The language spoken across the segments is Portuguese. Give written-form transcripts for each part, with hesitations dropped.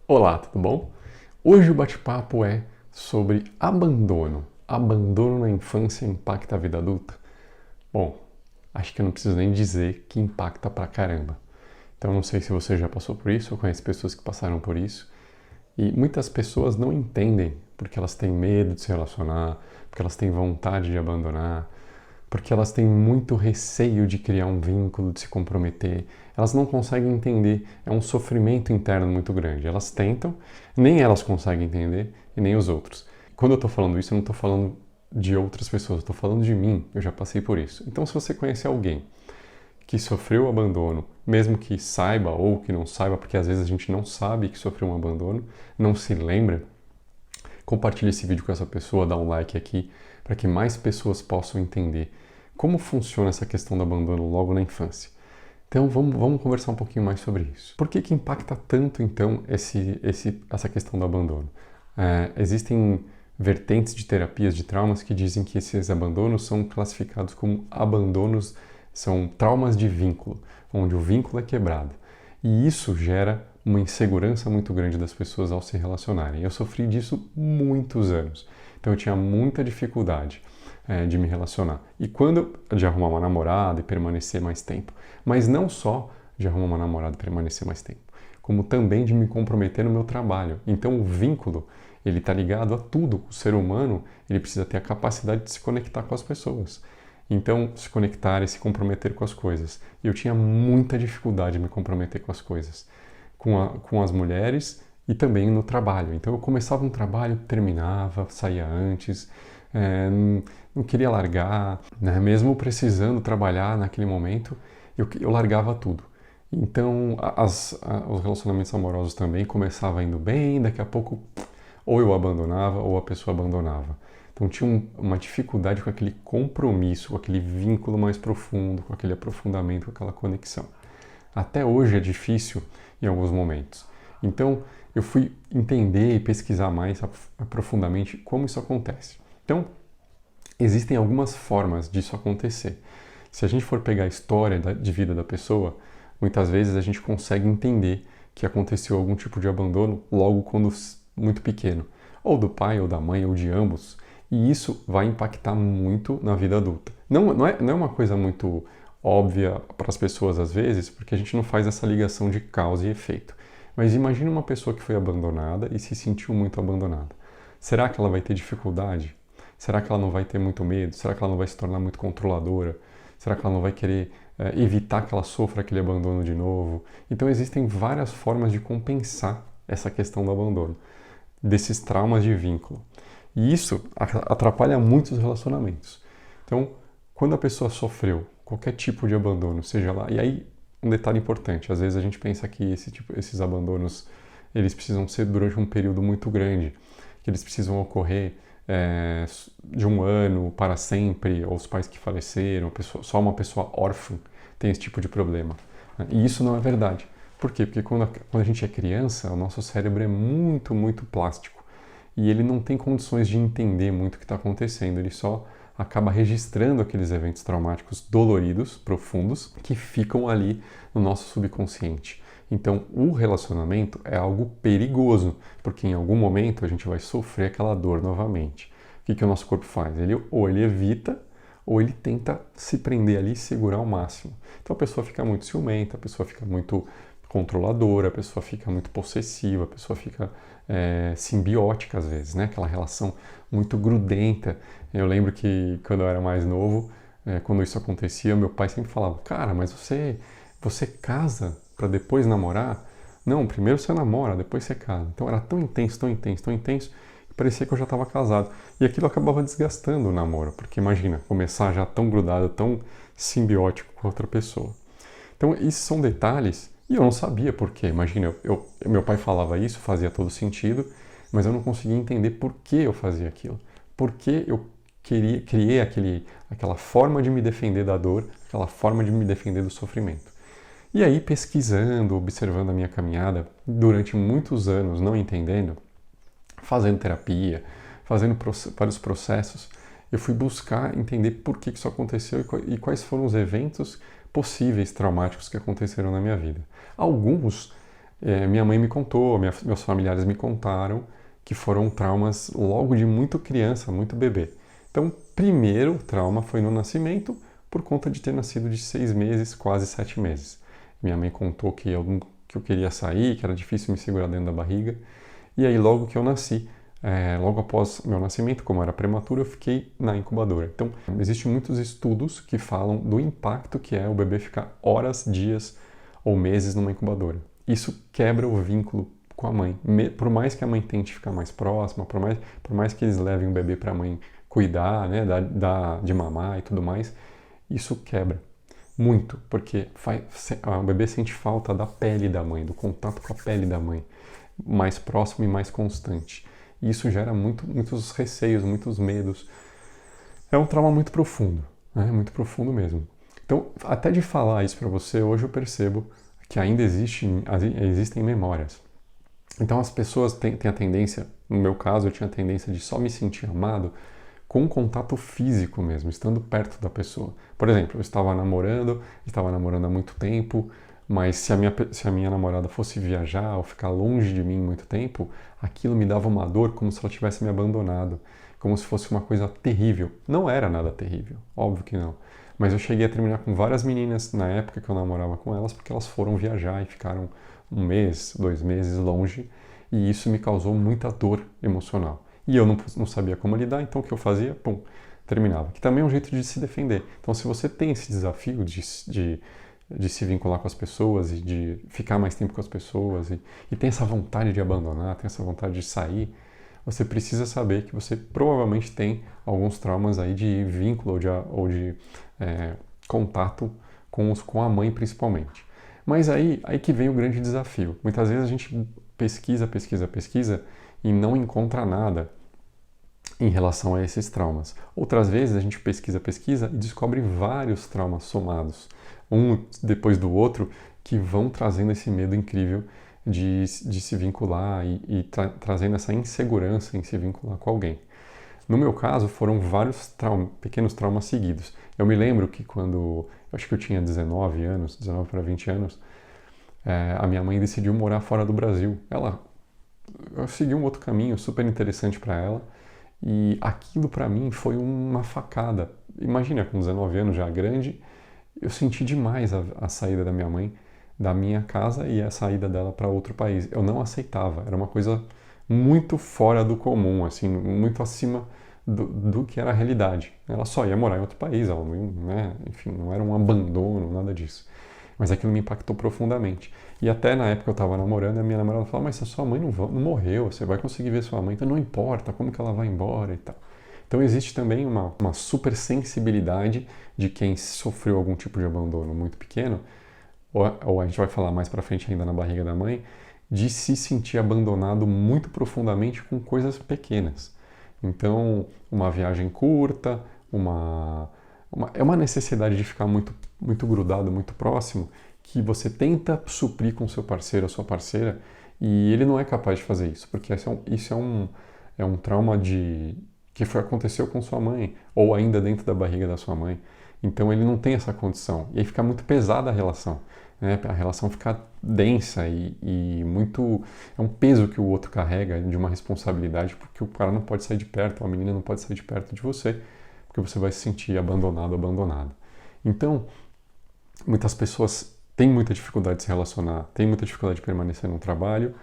Olá, tudo bom? Hoje o bate-papo é sobre abandono. Abandono na infância impacta a vida adulta? Bom, acho que eu não preciso nem dizer que impacta pra caramba. Então não sei se você já passou por isso ou conhece pessoas que passaram por isso. E muitas pessoas não entendem porque elas têm medo de se relacionar, porque elas têm vontade de abandonar, porque elas têm muito receio de criar um vínculo, de se comprometer. Elas não conseguem entender, é um sofrimento interno muito grande. Elas tentam, nem elas conseguem entender e nem os outros. Quando eu estou falando isso, eu não estou falando de outras pessoas, eu estou falando de mim, eu já passei por isso. Então, se você conhece alguém que sofreu abandono, mesmo que saiba ou que não saiba, porque às vezes a gente não sabe que sofreu um abandono, não se lembra, compartilhe esse vídeo com essa pessoa, dá um like aqui, para que mais pessoas possam entender como funciona essa questão do abandono logo na infância. Então vamos conversar um pouquinho mais sobre isso. Por que impacta tanto então essa questão do abandono? Existem vertentes de terapias de traumas que dizem que esses abandonos são classificados como abandonos, são traumas de vínculo, onde o vínculo é quebrado. E isso gera uma insegurança muito grande das pessoas ao se relacionarem. Eu sofri disso muitos anos, então eu tinha muita dificuldade de me relacionar. E quando de arrumar uma namorada e permanecer mais tempo, mas não só de arrumar uma namorada e permanecer mais tempo, como também de me comprometer no meu trabalho. Então o vínculo, ele está ligado a tudo. O ser humano, ele precisa ter a capacidade de se conectar com as pessoas. Então, se conectar e se comprometer com as coisas. E eu tinha muita dificuldade de me comprometer com as coisas, com as mulheres e também no trabalho. Então, eu começava um trabalho, terminava, saía antes, não queria largar, né? Mesmo precisando trabalhar naquele momento, eu largava tudo. Então, os relacionamentos amorosos também começavam indo bem, daqui a pouco ou eu abandonava ou a pessoa abandonava. Então tinha uma dificuldade com aquele compromisso, com aquele vínculo mais profundo, com aquele aprofundamento, com aquela conexão. Até hoje é difícil em alguns momentos. Então eu fui entender e pesquisar mais profundamente como isso acontece. Então existem algumas formas disso acontecer. Se a gente for pegar a história de vida da pessoa, muitas vezes a gente consegue entender que aconteceu algum tipo de abandono logo quando muito pequeno, ou do pai, ou da mãe, ou de ambos. E isso vai impactar muito na vida adulta. Não é uma coisa muito óbvia para as pessoas às vezes, porque a gente não faz essa ligação de causa e efeito. Mas imagine uma pessoa que foi abandonada e se sentiu muito abandonada. Será que ela vai ter dificuldade? Será que ela não vai ter muito medo? Será que ela não vai se tornar muito controladora? Será que ela não vai querer evitar que ela sofra aquele abandono de novo? Então existem várias formas de compensar essa questão do abandono, desses traumas de vínculo. E isso atrapalha muito os relacionamentos. Então, quando a pessoa sofreu qualquer tipo de abandono, seja lá, e aí um detalhe importante, às vezes a gente pensa que esses abandonos, eles precisam ser durante um período muito grande, que eles precisam ocorrer de um ano para sempre, ou os pais que faleceram, só uma pessoa órfã tem esse tipo de problema. E isso não é verdade. Por quê? Porque quando a gente é criança, o nosso cérebro é muito, muito plástico. E ele não tem condições de entender muito o que está acontecendo. Ele só acaba registrando aqueles eventos traumáticos doloridos, profundos, que ficam ali no nosso subconsciente. Então, o relacionamento é algo perigoso, porque em algum momento a gente vai sofrer aquela dor novamente. O que o nosso corpo faz? Ou ele evita, ou ele tenta se prender ali e segurar ao máximo. Então a pessoa fica muito ciumenta, a pessoa fica muito controladora, a pessoa fica muito possessiva, a pessoa fica simbiótica às vezes, né? Aquela relação muito grudenta. Eu lembro que quando eu era mais novo, quando isso acontecia, meu pai sempre falava: cara, mas você casa para depois namorar? Não, primeiro você namora, depois você casa. Então era tão intenso, tão intenso, tão intenso, que parecia que eu já estava casado. E aquilo acabava desgastando o namoro, porque imagina, começar já tão grudado, tão simbiótico com outra pessoa. Então esses são detalhes. E eu não sabia por quê. Imagina, meu pai falava isso, fazia todo sentido, mas eu não conseguia entender por que eu fazia aquilo. Por que eu criei aquela forma de me defender da dor, aquela forma de me defender do sofrimento. E aí, pesquisando, observando a minha caminhada, durante muitos anos, não entendendo, fazendo terapia, fazendo vários processos, eu fui buscar entender por que isso aconteceu e quais foram os eventos possíveis traumáticos que aconteceram na minha vida. Alguns Minha mãe me contou, meus familiares me contaram que foram traumas logo de muito criança, muito bebê. Então, primeiro trauma foi no nascimento, por conta de ter nascido de 6 meses, quase 7 meses. Minha mãe contou que eu queria sair, que era difícil me segurar dentro da barriga. E aí, logo que eu nasci, logo após meu nascimento, como era prematuro, eu fiquei na incubadora. Então, existem muitos estudos que falam do impacto que é o bebê ficar horas, dias ou meses numa incubadora. Isso quebra o vínculo com a mãe. Por mais que a mãe tente ficar mais próxima, por mais que eles levem o bebê para a mãe cuidar, né, dar de mamar e tudo mais, isso quebra muito, porque o bebê sente falta da pele da mãe, do contato com a pele da mãe, mais próximo e mais constante. E isso gera muitos receios, muitos medos. É um trauma muito profundo, né? Muito profundo mesmo. Então, até de falar isso para você, hoje eu percebo que ainda existem memórias. Então as pessoas têm a tendência, no meu caso eu tinha a tendência de só me sentir amado com um contato físico mesmo, estando perto da pessoa. Por exemplo, eu estava namorando há muito tempo, mas se a minha namorada fosse viajar ou ficar longe de mim muito tempo, aquilo me dava uma dor como se ela tivesse me abandonado, como se fosse uma coisa terrível. Não era nada terrível, óbvio que não. Mas eu cheguei a terminar com várias meninas na época que eu namorava com elas, porque elas foram viajar e ficaram 1 mês, 2 meses longe, e isso me causou muita dor emocional. E eu não sabia como lidar, então o que eu fazia? Pum, terminava. Que também é um jeito de se defender. Então, se você tem esse desafio de se vincular com as pessoas e de ficar mais tempo com as pessoas e tem essa vontade de abandonar, tem essa vontade de sair, você precisa saber que você provavelmente tem alguns traumas aí de vínculo ou de contato com a mãe principalmente. Mas aí que vem o grande desafio. Muitas vezes a gente pesquisa e não encontra nada em relação a esses traumas. Outras vezes a gente pesquisa e descobre vários traumas somados, um depois do outro, que vão trazendo esse medo incrível de se vincular e trazendo essa insegurança em se vincular com alguém. No meu caso, foram vários pequenos traumas seguidos. Eu me lembro que quando, acho que eu tinha 19 para 20 anos, a minha mãe decidiu morar fora do Brasil. Ela seguiu um outro caminho super interessante para ela, e aquilo para mim foi uma facada. Imagina, com 19 anos já grande, eu senti demais a saída da minha mãe da minha casa e a saída dela para outro país. Eu não aceitava, era uma coisa muito fora do comum, assim, muito acima do que era a realidade. Ela só ia morar em outro país, ela não, né? Enfim, não era um abandono, nada disso. Mas aquilo me impactou profundamente. E até na época eu estava namorando, a minha namorada falou: mas se a sua mãe não morreu, você vai conseguir ver sua mãe, então não importa como que ela vai embora e tal. Então existe também uma super sensibilidade de quem sofreu algum tipo de abandono muito pequeno, ou a gente vai falar mais para frente ainda na barriga da mãe, de se sentir abandonado muito profundamente com coisas pequenas. Então, uma viagem curta, é uma necessidade de ficar muito grudado, muito próximo, que você tenta suprir com seu parceiro ou sua parceira, e ele não é capaz de fazer isso, porque isso é um trauma que aconteceu com sua mãe, ou ainda dentro da barriga da sua mãe. Então ele não tem essa condição. E aí fica muito pesada a relação. Né? A relação fica densa e muito... É um peso que o outro carrega de uma responsabilidade, porque o cara não pode sair de perto, a menina não pode sair de perto de você, porque você vai se sentir abandonado. Então, muitas pessoas têm muita dificuldade de se relacionar, têm muita dificuldade de permanecer no trabalho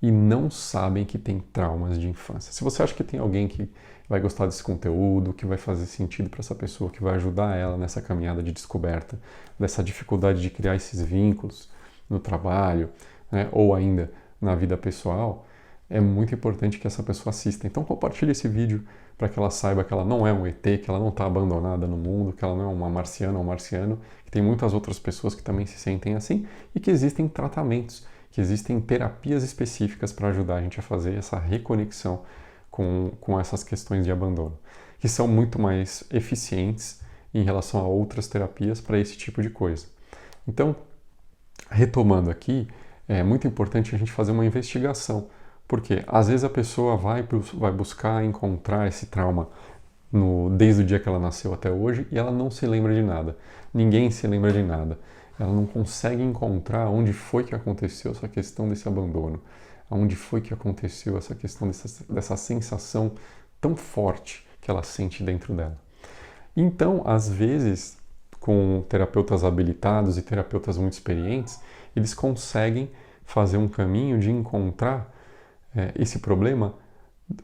e não sabem que tem traumas de infância. Se você acha que tem alguém que vai gostar desse conteúdo, que vai fazer sentido para essa pessoa, que vai ajudar ela nessa caminhada de descoberta, dessa dificuldade de criar esses vínculos no trabalho, né, ou ainda na vida pessoal, é muito importante que essa pessoa assista. Então compartilhe esse vídeo para que ela saiba que ela não é um ET, que ela não está abandonada no mundo, que ela não é uma marciana ou um marciano, que tem muitas outras pessoas que também se sentem assim e que existem tratamentos, que existem terapias específicas para ajudar a gente a fazer essa reconexão com essas questões de abandono, que são muito mais eficientes em relação a outras terapias para esse tipo de coisa. Então, retomando aqui, é muito importante a gente fazer uma investigação, porque às vezes a pessoa vai buscar encontrar esse trauma desde o dia que ela nasceu até hoje e ela não se lembra de nada. Ninguém se lembra de nada. ela não consegue encontrar onde foi que aconteceu essa questão desse abandono, onde foi que aconteceu essa questão dessa sensação tão forte que ela sente dentro dela. Então, às vezes, com terapeutas habilitados e terapeutas muito experientes, eles conseguem fazer um caminho de encontrar esse problema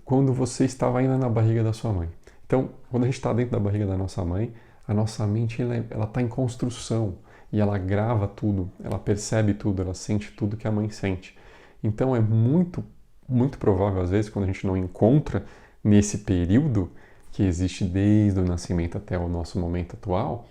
quando você estava ainda na barriga da sua mãe. Então, quando a gente está dentro da barriga da nossa mãe, a nossa mente ela está em construção e ela grava tudo, ela percebe tudo, ela sente tudo que a mãe sente. Então, é muito, muito provável, às vezes, quando a gente não encontra nesse período que existe desde o nascimento até o nosso momento atual,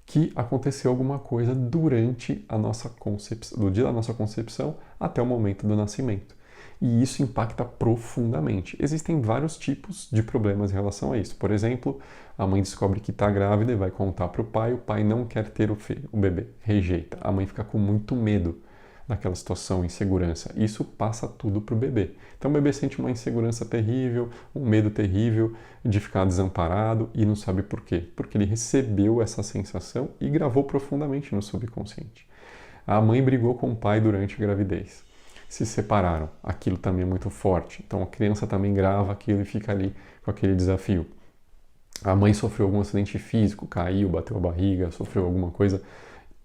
que aconteceu alguma coisa durante a nossa concepção, do dia da nossa concepção até o momento do nascimento. E isso impacta profundamente. Existem vários tipos de problemas em relação a isso. Por exemplo, a mãe descobre que está grávida e vai contar para o pai não quer ter o bebê, rejeita. A mãe fica com muito medo daquela situação, insegurança. Isso passa tudo para o bebê. Então o bebê sente uma insegurança terrível, um medo terrível de ficar desamparado e não sabe por quê. Porque ele recebeu essa sensação e gravou profundamente no subconsciente. A mãe brigou com o pai durante a gravidez. Se separaram. Aquilo também é muito forte. Então a criança também grava aquilo e fica ali com aquele desafio. A mãe sofreu algum acidente físico, caiu, bateu a barriga, sofreu alguma coisa,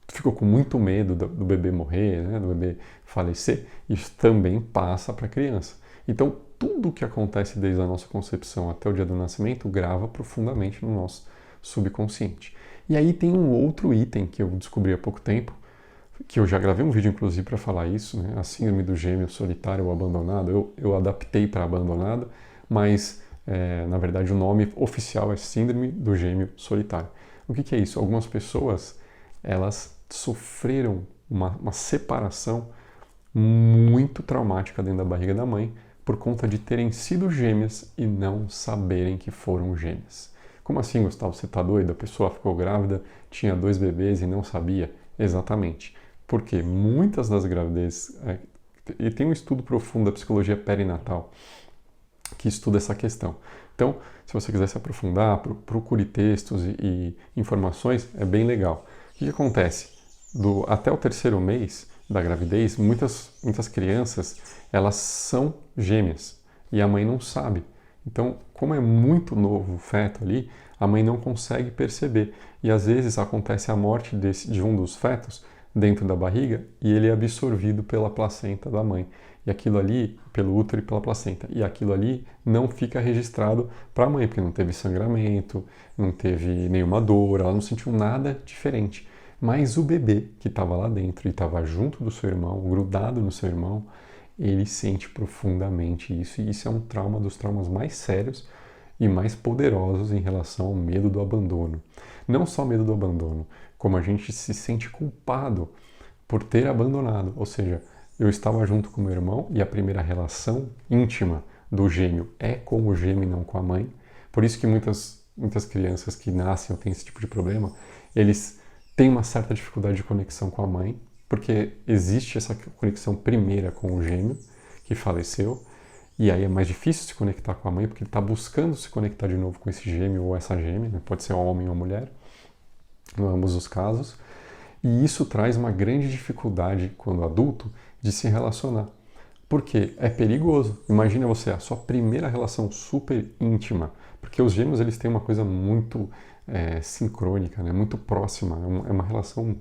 ficou com muito medo do bebê morrer, né, do bebê falecer. Isso também passa para a criança. Então tudo o que acontece desde a nossa concepção até o dia do nascimento grava profundamente no nosso subconsciente. E aí tem um outro item que eu descobri há pouco tempo, que eu já gravei um vídeo inclusive para falar isso, né? A síndrome do gêmeo solitário ou abandonado. Eu adaptei para abandonado, mas na verdade o nome oficial é síndrome do gêmeo solitário. O que é isso? Algumas pessoas elas sofreram uma separação muito traumática dentro da barriga da mãe por conta de terem sido gêmeas e não saberem que foram gêmeas. Como assim, Gustavo? Você está doido? A pessoa ficou grávida, tinha 2 bebês e não sabia? Exatamente. Porque muitas das gravidezes, e tem um estudo profundo da psicologia perinatal que estuda essa questão. Então, se você quiser se aprofundar, procure textos e informações, é bem legal. O que acontece? Até o 3º mês da gravidez, muitas crianças, elas são gêmeas e a mãe não sabe. Então, como é muito novo o feto ali, a mãe não consegue perceber. E às vezes acontece a morte de um dos fetos dentro da barriga e ele é absorvido pela placenta da mãe. E aquilo ali, pelo útero e pela placenta. E aquilo ali não fica registrado para a mãe, porque não teve sangramento, não teve nenhuma dor, ela não sentiu nada diferente. Mas o bebê que estava lá dentro e estava junto do seu irmão, grudado no seu irmão, ele sente profundamente isso. E isso é um trauma dos traumas mais sérios e mais poderosos em relação ao medo do abandono. Não só medo do abandono, como a gente se sente culpado por ter abandonado. Ou seja, eu estava junto com meu irmão e a primeira relação íntima do gêmeo é com o gêmeo e não com a mãe. Por isso que muitas crianças que nascem ou têm esse tipo de problema, eles têm uma certa dificuldade de conexão com a mãe, porque existe essa conexão primeira com o gêmeo que faleceu, e aí é mais difícil se conectar com a mãe, porque ele está buscando se conectar de novo com esse gêmeo ou essa gêmea, né? Pode ser um homem ou uma mulher, em ambos os casos. E isso traz uma grande dificuldade, quando adulto, de se relacionar. Porque é perigoso. Imagina você, a sua primeira relação super íntima, porque os gêmeos eles têm uma coisa muito sincrônica, né? Muito próxima, é uma relação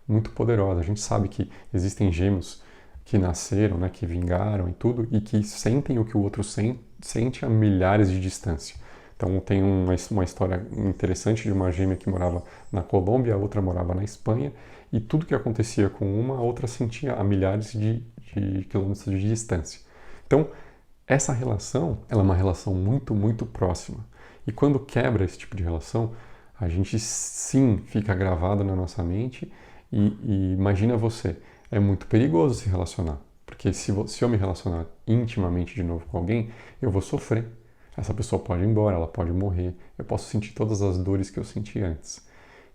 muito poderosa. A gente sabe que existem gêmeos que nasceram, né, que vingaram e tudo, e que sentem o que o outro sente a milhares de distância. Então tem uma história interessante de uma gêmea que morava na Colômbia, a outra morava na Espanha, e tudo que acontecia com uma, a outra sentia a milhares de quilômetros de distância. Então essa relação, ela é uma relação muito, muito próxima. E quando quebra esse tipo de relação, a gente sim fica gravado na nossa mente e imagina você, é muito perigoso se relacionar, porque se eu me relacionar intimamente de novo com alguém, eu vou sofrer. Essa pessoa pode ir embora, ela pode morrer, eu posso sentir todas as dores que eu senti antes.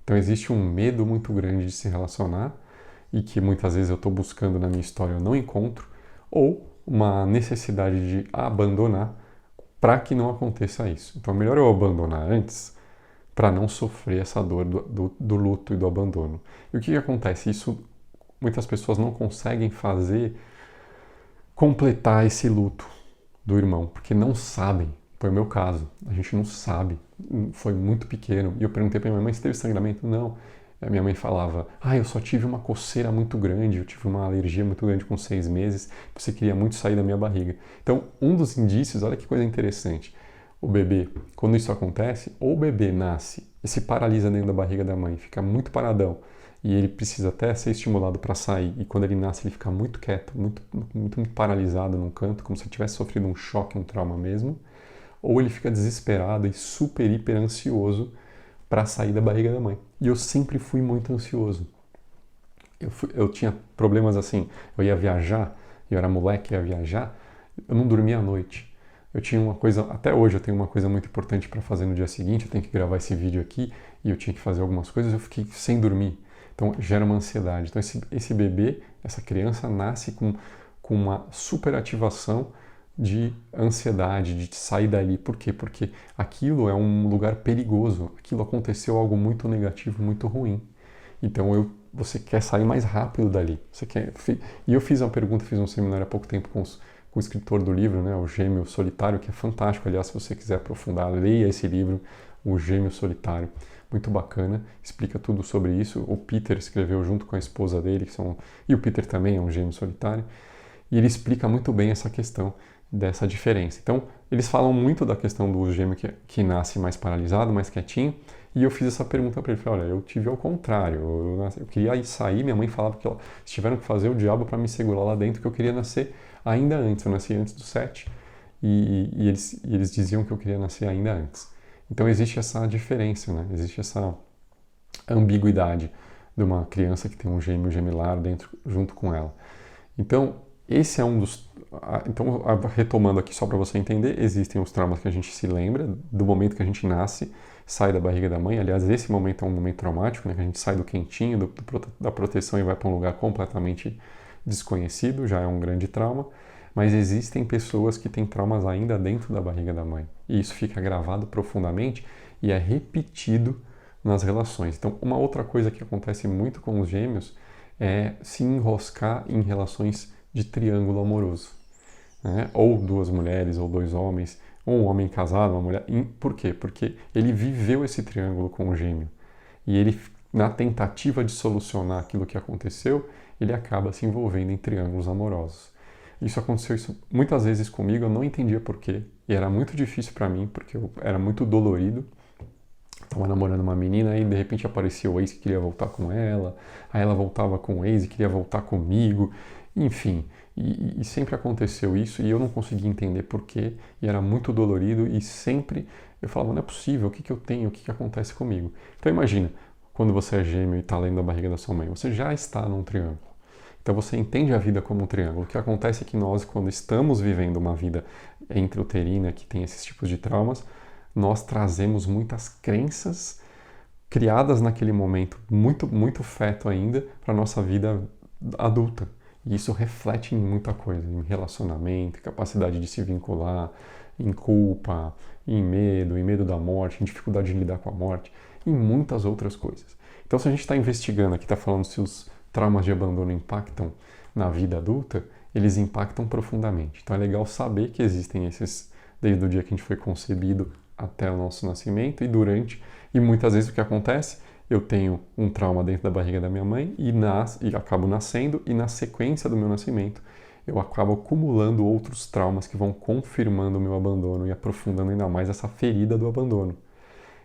Então existe um medo muito grande de se relacionar e que muitas vezes eu estou buscando na minha história e eu não encontro, ou uma necessidade de abandonar para que não aconteça isso. Então é melhor eu abandonar antes, para não sofrer essa dor do luto e do abandono. E o que acontece? Isso muitas pessoas não conseguem fazer, completar esse luto do irmão, porque não sabem. Foi o meu caso, a gente não sabe, foi muito pequeno. E eu perguntei para minha mãe, mas teve sangramento? Não. A minha mãe falava, eu só tive uma coceira muito grande, eu tive uma alergia muito grande com 6 meses, você queria muito sair da minha barriga. Então, um dos indícios, olha que coisa interessante, o bebê, quando isso acontece, ou o bebê nasce e se paralisa dentro da barriga da mãe, fica muito paradão, e ele precisa até ser estimulado para sair, e quando ele nasce ele fica muito quieto, muito paralisado num canto, como se ele tivesse sofrido um choque, um trauma mesmo, ou ele fica desesperado e super, hiper ansioso para sair da barriga da mãe. E eu sempre fui muito ansioso. Eu tinha problemas assim, eu ia viajar, eu era moleque, ia viajar, eu não dormia à noite. Eu tinha uma coisa, até hoje eu tenho uma coisa muito importante para fazer no dia seguinte, eu tenho que gravar esse vídeo aqui e eu tinha que fazer algumas coisas, eu fiquei sem dormir. Então gera uma ansiedade. Então esse bebê, essa criança nasce com uma superativação de ansiedade, de sair dali. Por quê? Porque aquilo é um lugar perigoso, aquilo aconteceu algo muito negativo, muito ruim. Então você quer sair mais rápido dali. E eu fiz uma pergunta, fiz um seminário há pouco tempo com o escritor do livro, né, o Gêmeo Solitário, que é fantástico. Aliás, se você quiser aprofundar, leia esse livro, O Gêmeo Solitário. Muito bacana, explica tudo sobre isso. O Peter escreveu junto com a esposa dele, e o Peter também é um gêmeo solitário, e ele explica muito bem essa questão dessa diferença. Então, eles falam muito da questão do gêmeo que nasce mais paralisado, mais quietinho, e eu fiz essa pergunta para ele, falei, olha, eu tive ao contrário, eu queria sair, minha mãe falava que eles tiveram que fazer o diabo para me segurar lá dentro, que eu queria nascer ainda antes, eu nasci antes dos 7, e eles diziam que eu queria nascer ainda antes. Então existe essa diferença, né? Existe essa ambiguidade de uma criança que tem um gêmeo gemelar dentro, junto com ela. Então, esse é um dos... Então, retomando aqui só para você entender, existem os traumas que a gente se lembra do momento que a gente nasce, sai da barriga da mãe. Aliás, esse momento é um momento traumático, né? Que a gente sai do quentinho, da proteção e vai para um lugar completamente desconhecido, já é um grande trauma. Mas existem pessoas que têm traumas ainda dentro da barriga da mãe. E isso fica gravado profundamente e é repetido nas relações. Então, uma outra coisa que acontece muito com os gêmeos é se enroscar em relações de triângulo amoroso. Né? Ou 2 mulheres, ou 2 homens, ou um homem casado, uma mulher. Por quê? Porque ele viveu esse triângulo com o gêmeo. E ele, na tentativa de solucionar aquilo que aconteceu, ele acaba se envolvendo em triângulos amorosos. Isso aconteceu muitas vezes comigo, eu não entendia porquê, e era muito difícil para mim, porque eu era muito dolorido. Estava namorando uma menina e de repente aparecia o ex que queria voltar com ela, aí ela voltava com o ex e queria voltar comigo, enfim. E sempre aconteceu isso e eu não conseguia entender porquê, e era muito dolorido e sempre eu falava, não é possível, o que eu tenho, o que acontece comigo? Então imagina, quando você é gêmeo e está dentro da barriga da sua mãe, você já está num triângulo. Então você entende a vida como um triângulo. O que acontece é que nós, quando estamos vivendo uma vida intrauterina que tem esses tipos de traumas, nós trazemos muitas crenças criadas naquele momento, muito feto ainda, para a nossa vida adulta. E isso reflete em muita coisa, em relacionamento, capacidade de se vincular, em culpa, em medo da morte, em dificuldade de lidar com a morte, e muitas outras coisas. Então se a gente está investigando aqui, está falando se os traumas de abandono impactam na vida adulta, eles impactam profundamente. Então é legal saber que existem esses, desde o dia que a gente foi concebido até o nosso nascimento e durante. E muitas vezes o que acontece, eu tenho um trauma dentro da barriga da minha mãe e acabo nascendo, e na sequência do meu nascimento eu acabo acumulando outros traumas que vão confirmando o meu abandono e aprofundando ainda mais essa ferida do abandono.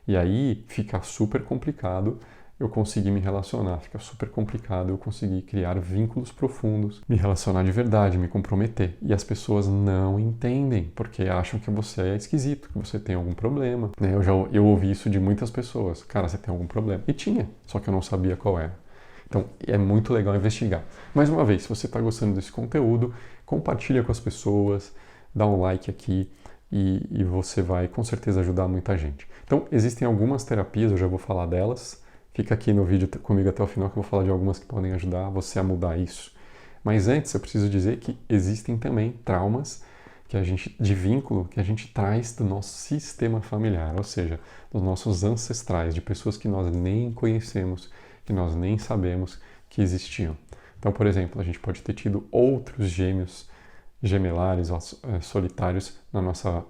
E aí fica super complicado eu conseguir me relacionar, fica super complicado eu conseguir criar vínculos profundos, me relacionar de verdade, me comprometer. E as pessoas não entendem, porque acham que você é esquisito, que você tem algum problema. Né? Eu ouvi isso de muitas pessoas. Cara, você tem algum problema? E tinha, só que eu não sabia qual era. Então, é muito legal investigar. Mais uma vez, se você está gostando desse conteúdo, compartilha com as pessoas, dá um like aqui e você vai com certeza ajudar muita gente. Então, existem algumas terapias, eu já vou falar delas. Fica aqui no vídeo comigo até o final que eu vou falar de algumas que podem ajudar você a mudar isso. Mas antes eu preciso dizer que existem também traumas de vínculo que a gente traz do nosso sistema familiar, ou seja, dos nossos ancestrais, de pessoas que nós nem conhecemos, que nós nem sabemos que existiam. Então, por exemplo, a gente pode ter tido outros gêmeos, gemelares, solitários na nossa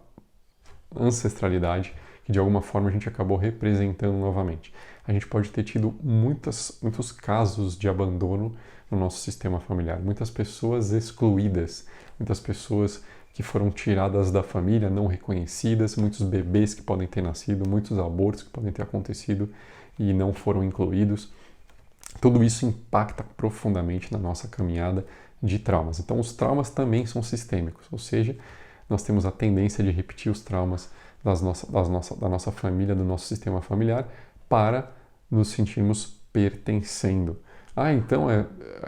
ancestralidade, que de alguma forma a gente acabou representando novamente. A gente pode ter tido muitos casos de abandono no nosso sistema familiar, muitas pessoas excluídas, muitas pessoas que foram tiradas da família, não reconhecidas, muitos bebês que podem ter nascido, muitos abortos que podem ter acontecido e não foram incluídos. Tudo isso impacta profundamente na nossa caminhada de traumas. Então, os traumas também são sistêmicos, ou seja, nós temos a tendência de repetir os traumas da nossa família, do nosso sistema familiar, para nos sentirmos pertencendo. Ah, então,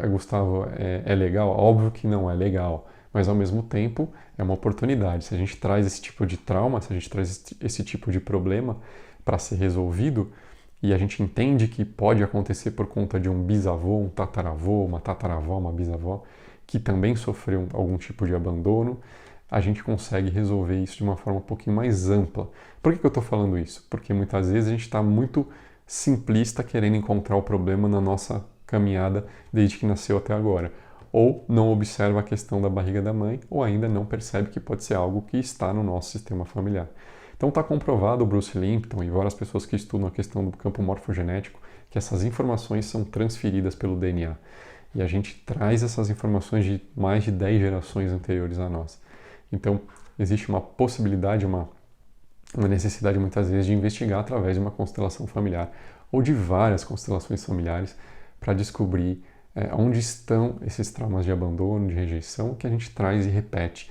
Gustavo, é legal? Óbvio que não é legal, mas ao mesmo tempo é uma oportunidade. Se a gente traz esse tipo de trauma, se a gente traz esse tipo de problema para ser resolvido, e a gente entende que pode acontecer por conta de um bisavô, um tataravô, uma tataravó, uma bisavó, que também sofreu algum tipo de abandono, a gente consegue resolver isso de uma forma um pouquinho mais ampla. Por que eu estou falando isso? Porque muitas vezes a gente está muito simplista querendo encontrar o problema na nossa caminhada desde que nasceu até agora. Ou não observa a questão da barriga da mãe, ou ainda não percebe que pode ser algo que está no nosso sistema familiar. Então está comprovado, o Bruce Lipton e várias pessoas que estudam a questão do campo morfogenético, que essas informações são transferidas pelo DNA. E a gente traz essas informações de mais de 10 gerações anteriores a nós. Então existe uma possibilidade, uma necessidade muitas vezes de investigar através de uma constelação familiar ou de várias constelações familiares para descobrir onde estão esses traumas de abandono, de rejeição que a gente traz e repete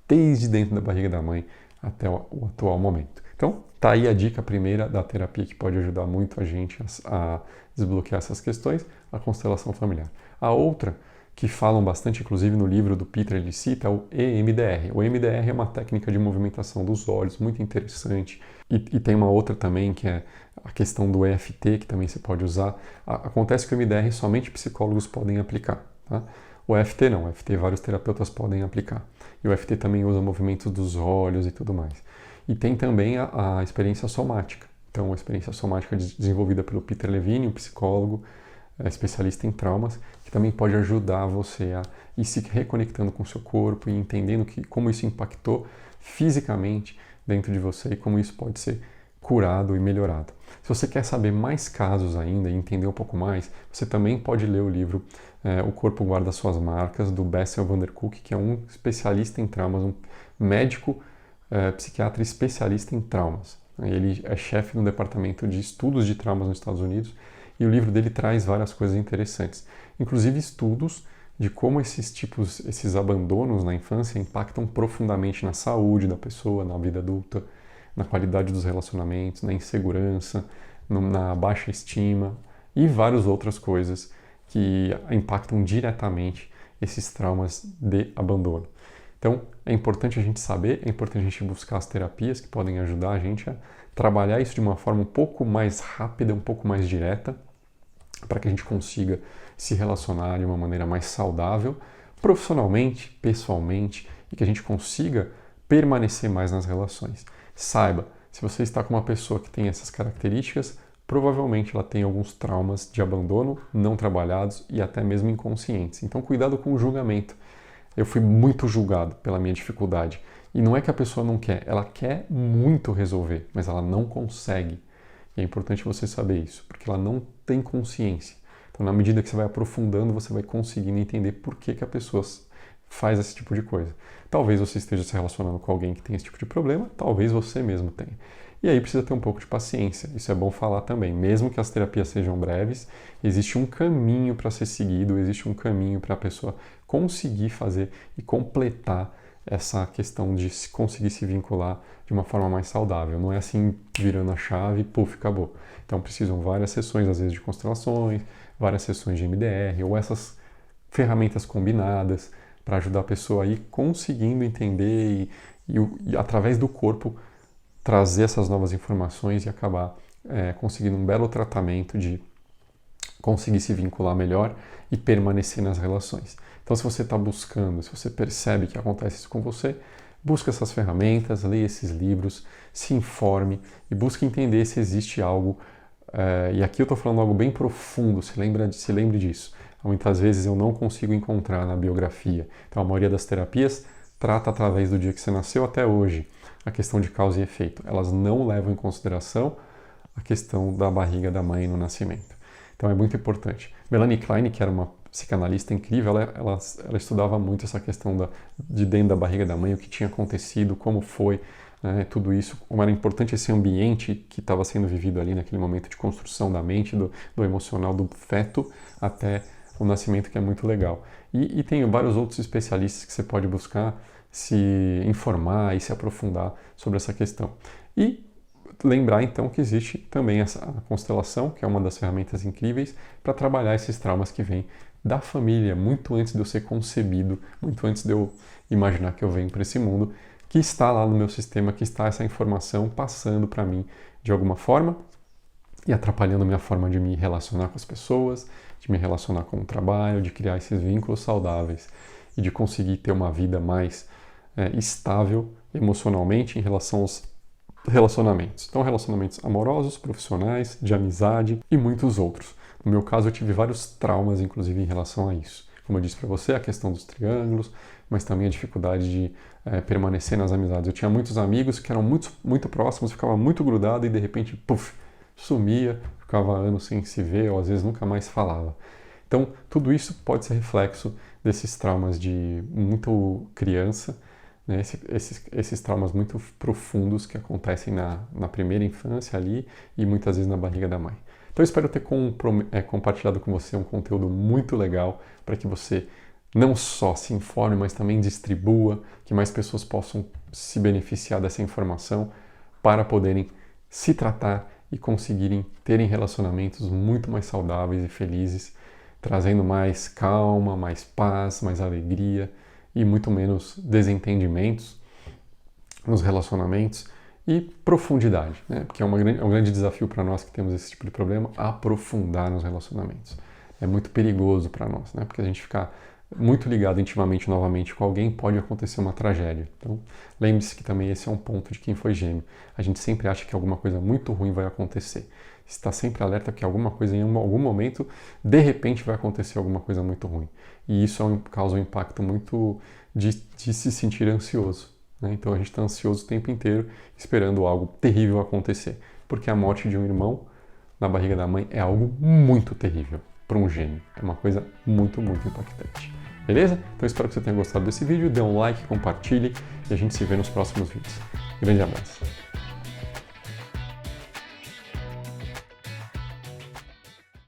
desde dentro da barriga da mãe até o atual momento. Então, tá aí a dica primeira da terapia que pode ajudar muito a gente a desbloquear essas questões, a constelação familiar. A outra, que falam bastante, inclusive no livro do Peter, ele cita, é o EMDR. O EMDR é uma técnica de movimentação dos olhos, muito interessante. E tem uma outra também, que é a questão do EFT, que também se pode usar. Acontece que o EMDR somente psicólogos podem aplicar, tá? O EFT não, o EFT vários terapeutas podem aplicar. E o EFT também usa movimentos dos olhos e tudo mais. E tem também a experiência somática. Então, a experiência somática desenvolvida pelo Peter Levine, um psicólogo especialista em traumas, que também pode ajudar você a ir se reconectando com o seu corpo e entendendo como isso impactou fisicamente dentro de você e como isso pode ser curado e melhorado. Se você quer saber mais casos ainda e entender um pouco mais, você também pode ler o livro O Corpo Guarda Suas Marcas, do Bessel van der Kolk, que é um especialista em traumas, um médico psiquiatra especialista em traumas. Ele é chefe no departamento de estudos de traumas nos Estados Unidos e o livro dele traz várias coisas interessantes, inclusive estudos de como esses abandonos na infância impactam profundamente na saúde da pessoa, na vida adulta, na qualidade dos relacionamentos, na insegurança, na baixa estima e várias outras coisas que impactam diretamente esses traumas de abandono. Então, é importante a gente saber, é importante a gente buscar as terapias que podem ajudar a gente a trabalhar isso de uma forma um pouco mais rápida, um pouco mais direta, para que a gente consiga se relacionar de uma maneira mais saudável, profissionalmente, pessoalmente, e que a gente consiga permanecer mais nas relações. Saiba, se você está com uma pessoa que tem essas características, provavelmente ela tem alguns traumas de abandono não trabalhados e até mesmo inconscientes. Então, cuidado com o julgamento. Eu fui muito julgado pela minha dificuldade. E não é que a pessoa não quer, ela quer muito resolver, mas ela não consegue. E é importante você saber isso, porque ela não tem consciência. Então, na medida que você vai aprofundando, você vai conseguindo entender por que a pessoa faz esse tipo de coisa. Talvez você esteja se relacionando com alguém que tem esse tipo de problema, talvez você mesmo tenha. E aí precisa ter um pouco de paciência. Isso é bom falar também. Mesmo que as terapias sejam breves, existe um caminho para ser seguido, existe um caminho para a pessoa conseguir fazer e completar essa questão de conseguir se vincular de uma forma mais saudável. Não é assim virando a chave e puf, acabou. Então precisam várias sessões, às vezes, de constelações, várias sessões de MDR ou essas ferramentas combinadas para ajudar a pessoa a ir conseguindo entender e através do corpo trazer essas novas informações e acabar conseguindo um belo tratamento de conseguir se vincular melhor e permanecer nas relações. Então, se você está buscando, se você percebe que acontece isso com você, Busque essas ferramentas, leia esses livros, se informe e busque entender se existe algo. E aqui eu estou falando algo bem profundo, se lembre disso. Muitas vezes eu não consigo encontrar na biografia. Então a maioria das terapias trata através do dia que você nasceu até hoje a questão de causa e efeito. Elas não levam em consideração a questão da barriga da mãe no nascimento. Então é muito importante. Melanie Klein, que era uma psicanalista incrível, ela estudava muito essa questão de dentro da barriga da mãe, o que tinha acontecido, como foi, né, tudo isso, como era importante esse ambiente que estava sendo vivido ali naquele momento de construção da mente, do emocional do feto até o nascimento, que é muito legal. E tem vários outros especialistas que você pode buscar se informar e se aprofundar sobre essa questão. E lembrar então que existe também essa constelação, que é uma das ferramentas incríveis para trabalhar esses traumas que vêm da família, muito antes de eu ser concebido, muito antes de eu imaginar que eu venho para esse mundo, que está lá no meu sistema, que está essa informação passando para mim de alguma forma e atrapalhando a minha forma de me relacionar com as pessoas, de me relacionar com o trabalho, de criar esses vínculos saudáveis e de conseguir ter uma vida mais estável emocionalmente em relação aos relacionamentos. Então, relacionamentos amorosos, profissionais, de amizade e muitos outros. No meu caso, eu tive vários traumas, inclusive, em relação a isso. Como eu disse para você, a questão dos triângulos, mas também a dificuldade de permanecer nas amizades. Eu tinha muitos amigos que eram muito, muito próximos, ficava muito grudado e, de repente, puf, sumia, ficava anos sem se ver ou, às vezes, nunca mais falava. Então, tudo isso pode ser reflexo desses traumas de muito criança, né, esses traumas muito profundos que acontecem na primeira infância ali e muitas vezes na barriga da mãe. Então eu espero ter compartilhado com você um conteúdo muito legal para que você não só se informe, mas também distribua, que mais pessoas possam se beneficiar dessa informação para poderem se tratar e conseguirem terem relacionamentos muito mais saudáveis e felizes, trazendo mais calma, mais paz, mais alegria e muito menos desentendimentos nos relacionamentos e profundidade, né? Porque é um grande desafio para nós que temos esse tipo de problema, aprofundar nos relacionamentos. É muito perigoso para nós, né? Porque a gente ficar muito ligado intimamente novamente com alguém pode acontecer uma tragédia. Então, lembre-se que também esse é um ponto de quem foi gêmeo. A gente sempre acha que alguma coisa muito ruim vai acontecer. Está sempre alerta que alguma coisa, em algum momento, de repente vai acontecer alguma coisa muito ruim. E isso causa um impacto muito de se sentir ansioso, né? Então a gente está ansioso o tempo inteiro, esperando algo terrível acontecer. Porque a morte de um irmão na barriga da mãe é algo muito terrível para um gêmeo. É uma coisa muito, muito impactante. Beleza? Então espero que você tenha gostado desse vídeo. Dê um like, compartilhe e a gente se vê nos próximos vídeos. Grande abraço.